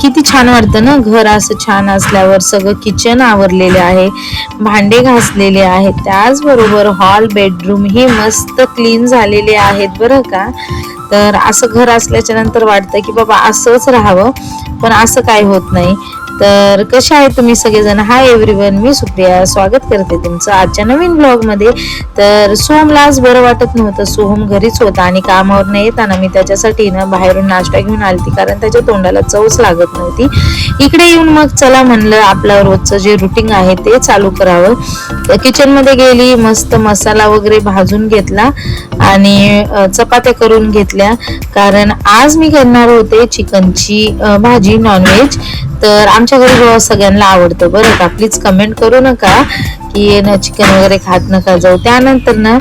किती छान वाटतं ना घर असं छान असल्यावर. सगळं किचन आवरलेले आहे, भांडे घासलेले आहेत, त्याचबरोबर हॉल बेडरूम ही मस्त क्लीन झालेले आहेत बरं का. तर असं घर असल्याच्या नंतर वाटतं की बाबा असंच राहावं, पण असं काही होत नाही. तर कसे आहेत तुम्ही सगळेजण? हाय एव्हरीवन, मी सुप्रिया स्वागत करते तुमचं आजच्या नवीन ब्लॉग मध्ये. तर सोहमला आज बरं वाटत नव्हतं, सोहम घरीच होता आणि कामावर न येताना मी त्याच्यासाठी ना बाहेरून नाश्ता घेऊन आलती, कारण त्याच्या तोंडाला चवच लागत नव्हती. इकडे येऊन मग चला म्हणलं आपलं रोजचं जे रुटीन आहे ते चालू करावं. किचन मध्ये गेली, मस्त मसाला वगैरे भाजून घेतला आणि चपात्या करून घेतल्या, कारण आज मी करणार होते चिकनची भाजी, नॉनव्हेज. तर आमच्या घरी सगळ्यांना आवडतं बरं का. प्लीज कमेंट करू नका की ना चिकन वगैरे खात नका जाऊ. त्यानंतर ना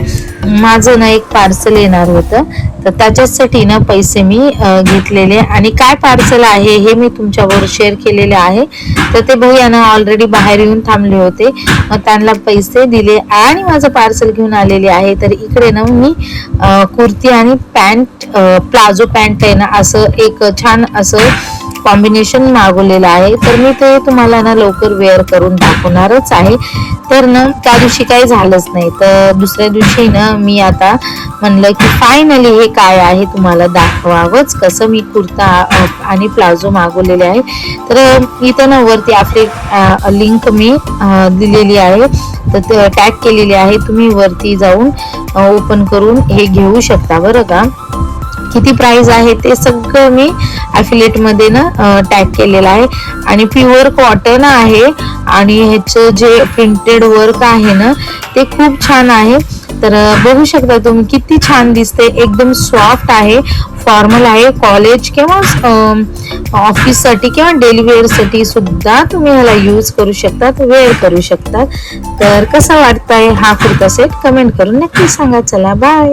माझं ना एक पार्सल येणार होतं, तर त्याच्यासाठी ना पैसे मी घेतलेले आणि काय पार्सल आहे हे मी तुमच्यावर शेअर केलेले आहे. तर ते भैया ना ऑलरेडी बाहेर येऊन थांबले होते, मग त्यांना पैसे दिले आणि माझं पार्सल घेऊन आलेले आहे. तर इकडे ना मी कुर्ती आणि पॅन्ट, प्लाझो पॅन्ट आहे ना असं एक छान असं कॉम्बिनेशन मागवलेलं आहे. तर मी ते तुम्हाला ना लवकर वेअर करून दाखवणारच आहे. तर ना त्या दिवशी काही झालंच नाही, तर दुसऱ्या दिवशी ना मी आता म्हणलं की फायनली हे काय आहे तुम्हाला दाखवावंच कसं. मी कुर्ता आणि प्लाझो मागवलेले आहे. तर इथं ना वरती आपली लिंक मी दिलेली आहे, तर ते टॅग केलेली आहे. तुम्ही वरती जाऊन ओपन करून हे घेऊ शकता बरं का. किती प्राइस आहे ते सगळं मी ॲफिलिएट मध्ये ना टॅग केलेलं आहे. आणि प्युअर कॉटन आहे आणि ह्याचं जे प्रिंटेड वर्क आहे ना ते खूप छान आहे. तर बघू शकता तुम्ही किती छान दिसते, एकदम सॉफ्ट आहे, फॉर्मल आहे. कॉलेज किंवा ऑफिस साठी किंवा डेली वेअर साठी सुद्धा तुम्ही ह्याला यूज करू शकतात, वेअर करू शकतात. तर कसा वाटतंय हा कुर्ता सेट कमेंट करून नक्की सांगा. चला बाय.